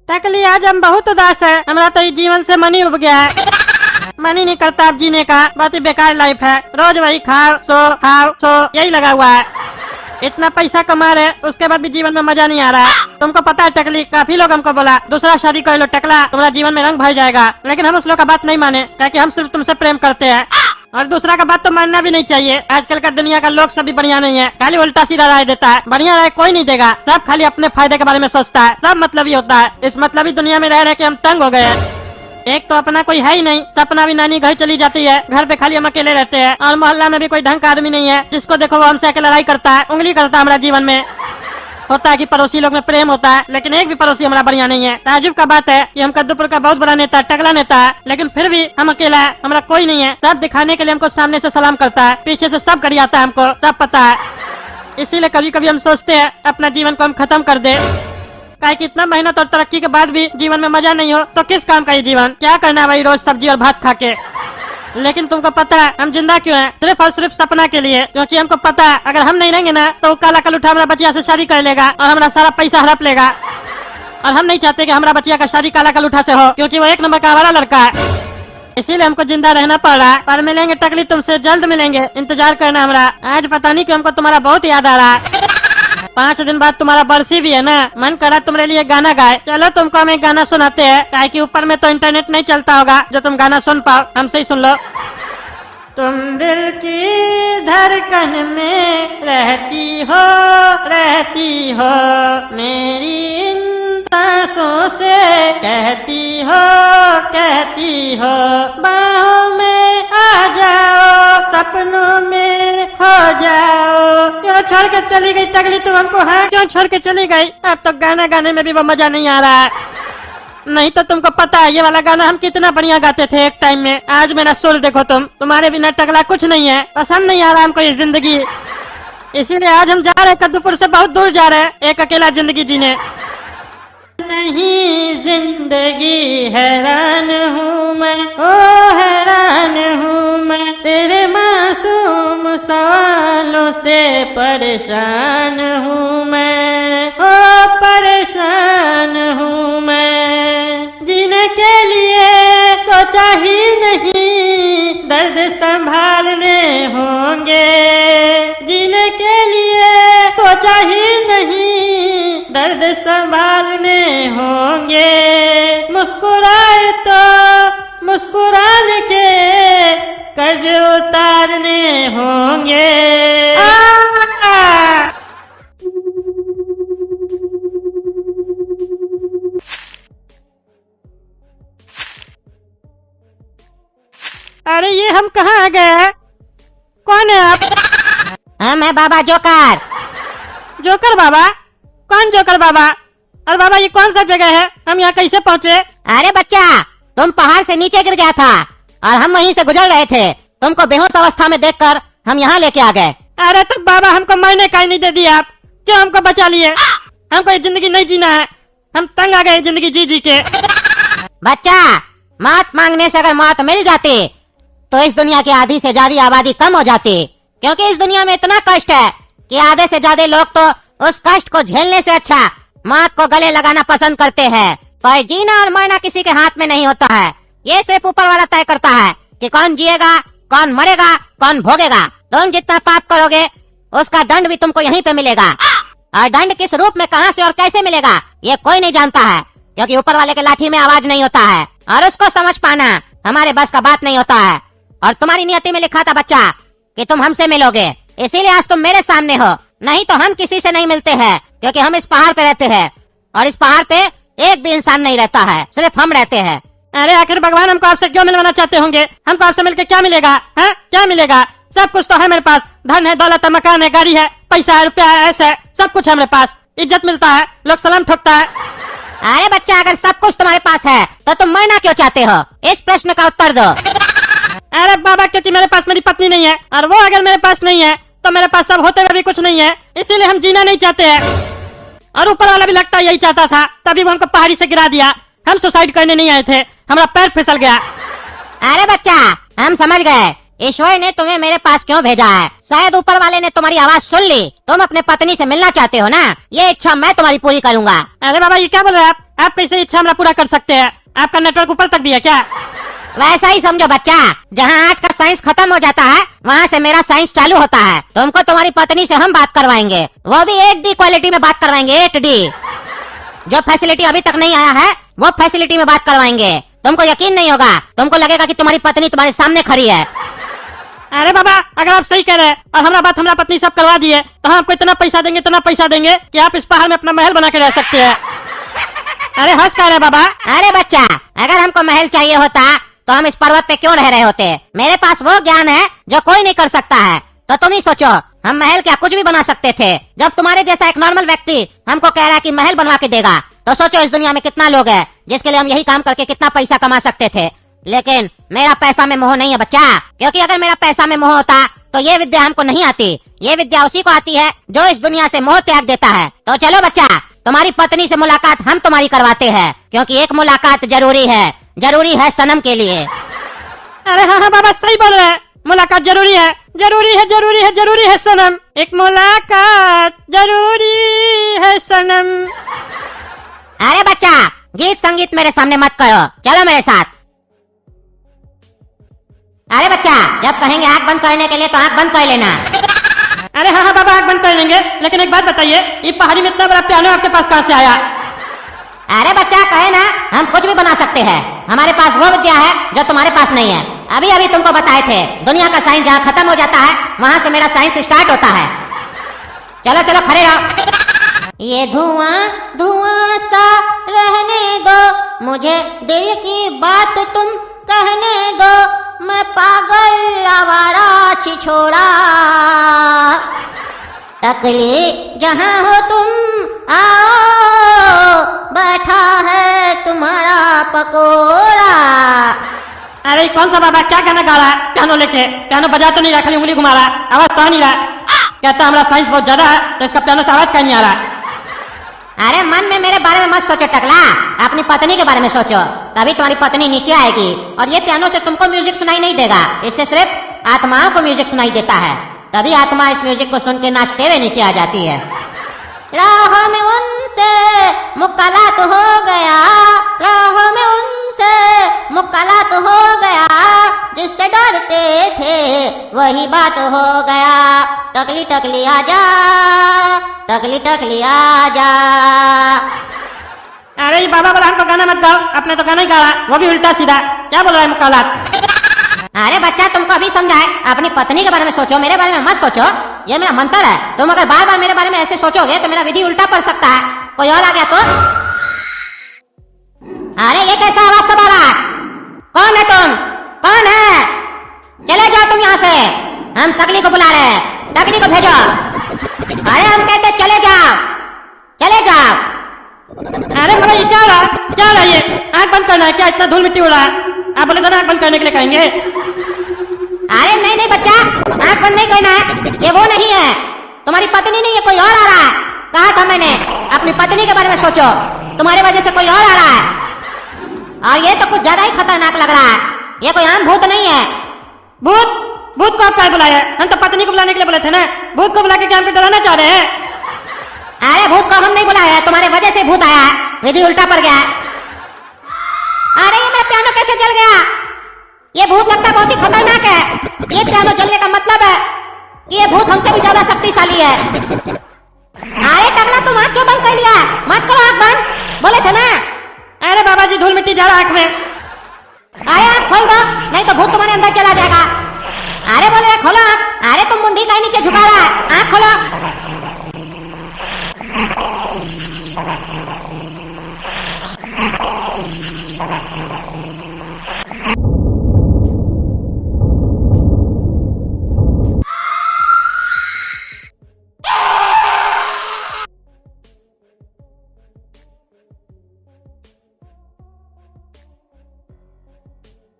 टकली आज हम बहुत उदास है, हमारा तो जीवन से मन ही उब गया है। मन ही नहीं करता अब जीने का, बहुत ही बेकार लाइफ है। रोज वही खाओ सो यही लगा हुआ है। इतना पैसा कमा रहे उसके बाद भी जीवन में मजा नहीं आ रहा है। तुमको पता है टकली, काफी लोग हमको बोला दूसरा शादी कर लो टकला, तुम्हारा जीवन में रंग भर जाएगा, लेकिन हम उस लोग का बात नहीं माने, क्योंकि हम सिर्फ तुमसे प्रेम करते हैं। और दूसरा का बात तो मानना भी नहीं चाहिए। आजकल का दुनिया का लोग सभी बढ़िया नहीं है, खाली उल्टा सीधा राय देता है। बढ़िया राय कोई नहीं देगा, सब खाली अपने फायदे के बारे में सोचता है। सब मतलबी होता है। इस मतलबी दुनिया में रह रहे कि हम तंग हो गए हैं। एक तो अपना कोई है ही नहीं, सपना भी नानी घर चली जाती है, घर पे खाली हम अकेले रहते हैं, और मोहल्ला में भी कोई ढंग का आदमी नहीं है। जिसको देखो वो हमसे आके लड़ाई करता है, उंगली करता है। हमारा जीवन में होता है कि पड़ोसी लोग में प्रेम होता है, लेकिन एक भी पड़ोसी हमारा बढ़िया नहीं है। ताजुब का बात है कि हम कद्दूपुर का बहुत बड़ा नेता, टकला नेता है, लेकिन फिर भी हम अकेला है, हमारा कोई नहीं है। सब दिखाने के लिए हमको सामने से सलाम करता है, पीछे से सब गरियाता है, हमको सब पता है। इसीलिए कभी कभी हम सोचते हैं अपना जीवन को हम खत्म कर दे। काहे कि इतना मेहनत और तरक्की के बाद भी जीवन में मजा नहीं हो तो किस काम का ये जीवन? क्या करना है भाई रोज सब्जी और भात खा के? लेकिन तुमको पता है हम जिंदा क्यों हैं? सिर्फ और सिर्फ सपना के लिए, क्योंकि हमको पता है अगर हम नहीं रहेंगे ना तो काला कल उठा हमारा बचिया से शादी कर लेगा और हमारा सारा पैसा हड़प लेगा। और हम नहीं चाहते कि हमारा बचिया का शादी काला कल उठा से हो, क्योंकि वो एक नंबर का हमारा लड़का है। इसीलिए हमको जिंदा रहना पड़ रहा है। पर मिलेंगे टकली, तुमसे जल्द मिलेंगे, इंतजार करना हमारा। आज पता नहीं क्यों हमको तुम्हारा बहुत याद आ रहा है। 5 दिन बाद तुम्हारा बरसी भी है ना, मन करा तुम्हारे लिए गाना गाए। चलो तुमको हम एक गाना सुनाते हैं, काहे कि ऊपर में तो इंटरनेट नहीं चलता होगा जो तुम गाना सुन पाओ। हमसे ही सुन लो। तुम दिल की धड़कन में रहती हो मेरी इन सांसों से कहती हो बाहों में आ जाओ, सपनों में खो जाओ। क्यों छोड़ के चली गई टकली तुम हमको? हाँ क्यों छोड़ के चली गई? अब तो गाना गाने में भी वो मजा नहीं आ रहा है। नहीं तो तुमको पता है ये वाला गाना हम कितना बढ़िया गाते थे एक टाइम में। आज मेरा सुर देखो तुम्हारे बिना टकला कुछ नहीं है। पसंद नहीं आ रहा हमको ये जिंदगी, इसीलिए आज हम जा रहे हैं कद्दूपुर से बहुत दूर जा रहे हैं एक अकेला जिंदगी जीने। नहीं जिंदगी हैरान हूँ मैं, ओ हैरान हूँ मैं, तेरे मासूम सवालों से परेशान हूँ मैं, ओ परेशान हूँ मैं। जीने के लिए सोचा ही नहीं दर्द संभालने होंगे, जीने के लिए सोचा ही नहीं दर्द संभालने होंगे। मुस्कुराए तो मुस्कुराने के कर्ज उतारने होंगे। अरे ये हम कहाँ आ गए हैं? कौन है आप? मैं बाबा जोकर। जोकर बाबा? कौन जोकर बाबा? और बाबा ये कौन सा जगह है? हम यहाँ कैसे पहुँचे? अरे बच्चा, तुम पहाड़ से नीचे गिर गया था और हम वहीं से गुजर रहे थे। तुमको बेहोश अवस्था में देखकर हम यहाँ लेके आ गए। अरे तो बाबा हमको मरने का ही नहीं दे दिया आप, क्यों हमको बचा लिए? हमको ये जिंदगी नहीं जीना है, हम तंग आ गए जिंदगी जी जी के। बच्चा, मौत मांगने से अगर मौत मिल जाती तो इस दुनिया की आधी से ज्यादा आबादी कम हो जाती, क्योंकि इस दुनिया में इतना कष्ट है कि आधे से ज्यादा लोग तो उस कष्ट को झेलने से अच्छा मौत को गले लगाना पसंद करते हैं। पर जीना और मरना किसी के हाथ में नहीं होता है, ये सिर्फ ऊपर वाला तय करता है कि कौन जिएगा, कौन मरेगा, कौन भोगेगा। तुम जितना पाप करोगे उसका दंड भी तुमको यहीं पे मिलेगा, और दंड किस रूप में, कहां से और कैसे मिलेगा ये कोई नहीं जानता है, क्योंकि ऊपर वाले के लाठी में आवाज नहीं होता है, और उसको समझ पाना हमारे बस का बात नहीं होता है। और तुम्हारी नियति में लिखा था बच्चा कि तुम हमसे मिलोगे, इसीलिए आज तुम मेरे सामने हो, नहीं तो हम किसी से नहीं मिलते हैं, क्योंकि हम इस पहाड़ पे रहते हैं और इस पहाड़ पे एक भी इंसान नहीं रहता है, सिर्फ हम रहते हैं। अरे आखिर भगवान हमको आपसे क्यों मिलवाना चाहते होंगे? हमको आपसे मिलके क्या मिलेगा? है क्या मिलेगा? सब कुछ तो है मेरे पास, धन है, दौलत है, मकान है, गाड़ी है, पैसा है, रुपया है, ऐसा है, सब कुछ है मेरे पास। इज्जत मिलता है, लोग सलाम ठोकता है। अरे बच्चा, अगर सब कुछ तुम्हारे पास है तो तुम मरना क्यों चाहते हो? इस प्रश्न का उत्तर दो। अरे बाबा, क्योंकि मेरे पास मेरी पत्नी नहीं है, और वो अगर मेरे पास नहीं है तो मेरे पास सब होते हुए भी कुछ नहीं है, इसीलिए हम जीना नहीं चाहते हैं। और ऊपर वाला भी लगता यही चाहता था, तभी वो हमको पहाड़ी से गिरा दिया। हम सुसाइड करने नहीं आए थे, हमारा पैर फिसल गया। अरे बच्चा, हम समझ गए ईश्वर ने तुम्हें मेरे पास क्यों भेजा है। शायद ऊपर वाले ने तुम्हारी आवाज सुन ली, तुम अपने पत्नी से मिलना चाहते हो ना, ये इच्छा मैं तुम्हारी पूरी करूंगा। अरे बाबा, ये क्या बोल रहे हैं आप? आप कैसे इच्छा हमारा पूरा कर सकते हैं? आपका नेटवर्क ऊपर तक भी है क्या? वैसा ही समझो बच्चा, जहाँ आज का साइंस खत्म हो जाता है वहाँ से मेरा साइंस चालू होता है। तुमको तुम्हारी पत्नी से हम बात करवाएंगे, वो भी 8D क्वालिटी में बात करवाएंगे। 8D जो फैसिलिटी अभी तक नहीं आया है वो फैसिलिटी में बात करवाएंगे। तुमको यकीन नहीं होगा, तुमको लगेगा कि तुम्हारी पत्नी तुम्हारे सामने खड़ी है। अरे बाबा, अगर आप सही कह रहे हैं और हमारा बात हमारा पत्नी सब करवा दिए तो हम आपको इतना पैसा देंगे, इतना पैसा देंगे कि आप इस पहाड़ में अपना महल बना के रह सकते हैं। अरे हंस कह रहे बाबा? अरे बच्चा, अगर हमको महल चाहिए होता तो हम इस पर्वत पे क्यों रह रहे होते? मेरे पास वो ज्ञान है जो कोई नहीं कर सकता है। तो तुम ही सोचो, हम महल क्या कुछ भी बना सकते थे। जब तुम्हारे जैसा एक नॉर्मल व्यक्ति हमको कह रहा है कि महल बनवा के देगा, तो सोचो इस दुनिया में कितना लोग है जिसके लिए हम यही काम करके कितना पैसा कमा सकते थे। लेकिन मेरा पैसा में मोह नहीं है बच्चा, क्योंकि अगर मेरा पैसा में मोह होता तो ये विद्या हमको नहीं आती। ये विद्या उसी को आती है जो इस दुनिया से मोह त्याग देता है। तो चलो बच्चा, तुम्हारी पत्नी से मुलाकात हम तुम्हारी करवाते हैं, क्योंकि एक मुलाकात जरूरी है सनम के लिए। अरे हाँ हाँ बाबा, सही बोल रहे हैं, मुलाकात जरूरी है, जरूरी है, जरूरी है, जरूरी है सनम, एक मुलाकात जरूरी है सनम। अरे बच्चा, गीत संगीत मेरे सामने मत करो, चलो मेरे साथ। अरे बच्चा, जब कहेंगे आंख बंद करने के लिए तो आंख बंद कर लेना। अरे हाँ हाँ बाबा, आंख बंद कर लेंगे, लेकिन एक बात बताइए, ये पहाड़ी में इतना बड़ा पियानो आपके पास कहाँ से आया? अरे बच्चा, कहे ना हम कुछ भी बना सकते हैं। हमारे पास वो विद्या है जो तुम्हारे पास नहीं है। अभी अभी तुमको बताए थे, दुनिया का साइंस जहाँ खत्म हो जाता है वहाँ से मेरा साइंस स्टार्ट होता है। चलो चलो खड़े रहो। ये धुआं धुआं सा रहने दो, मुझे दिल की बात तुम कहने दो, मैं पागल आवारा छिछोड़ा, टकली जहाँ हो तुम आओ, बैठा है तुम्हारा पकोड़ा। अरे कौन सा बाबा, क्या गाना गा रहा है? पियानो लेके, पियानो बजा तो नहीं रहा, खाली उंगली घुमा रहा है, आवाज तो आ नहीं रहा। कहता हमारा साइंस बहुत ज्यादा है तो इसका पियानो से आवाज कहीं नहीं आ रहा। अरे मन में मेरे बारे में मत सोचो टकला, अपनी पत्नी के बारे में सोचो, तभी तुम्हारी पत्नी नीचे आएगी। और ये पियानो से तुमको म्यूजिक सुनाई नहीं देगा, इससे सिर्फ आत्माओं को म्यूजिक सुनाई देता है, तभी आत्मा इस म्यूजिक को सुन के नाचते हुए नीचे आ जाती है। राह में उनसे मुकालात हो गया, राह में उनसे मुकालात हो गया, जिससे डरते थे वही बात हो गया, टकली टकली आजा, टकली टकली आजा। अरे ये बाबा बोला हमको गाना मत गाओ, अपने तो गाना ही गा रहा, वो भी उल्टा सीधा, क्या बोल रहा है मुकालात? अरे बच्चा, तुमको अभी समझाए, अपनी पत्नी के बारे में सोचो, मेरे बारे में मत सोचो, ये मेरा मंत्र है। तुम अगर बार बार मेरे बारे में ऐसे सोचोगे तो मेरा विधि उल्टा पड़ सकता है, कोई और आ गया तो। अरे ये कैसा आवाज सब आ रहा है? कौन है तुम? कौन है? चले जाओ तुम यहाँ से, हम तकली को बुला रहे हैं, तकली को भेजो। अरे हम कहते चले जाओ, चले जाओ। अरे बाबा, ये क्या हो रहा है? क्या हो रहा है ये? आंख बंद करना है क्या? इतना धूल मिट्टी उड़ा है, आप बोले तो ना आंख बंद करने के लिए कहेंगे। अरे नहीं नहीं बच्चा, आंख बंद नहीं करना है, ये वो नहीं है, तुम्हारी पत्नी नहीं है, कोई और आ रहा है। कहा था मैंने अपनी पत्नी के बारे में सोचो, तुम्हारे वजह से कोई और आ रहा है। और ये तो कुछ ज्यादा ही खतरनाक लग रहा है, ये कोई आम भूत नहीं है। भूत? भूत को आप क्या बुलाया? हम तो पत्नी को बुलाने के लिए बोले थे ना, भूत को बुला के क्या हमको डराना चाह रहे हैं? अरे भूत को हम नहीं बुलाया है, तुम्हारे वजह से भूत आया है, विधि उल्टा पड़ गया है। अरे ये मेरा पियानो कैसे जल गया? ये भूत लगता बहुत ही खतरनाक है। ये पियानो जलने का मतलब है कि ये भूत हमसे भी ज्यादा शक्तिशाली है। अरे टकला, तुम आँख क्यों बंद कर लिया? मत करो आँख बंद, बोले थे ना। अरे बाबा जी, धूल मिट्टी जा रहा आँख में। अरे आँख खोल दो, नहीं तो भूत तुम्हारे अंदर चला जाएगा। अरे बोले रहे खोलो आँख। अरे तुम मुंडी का नीचे झुका रहा है, आँख खोलो।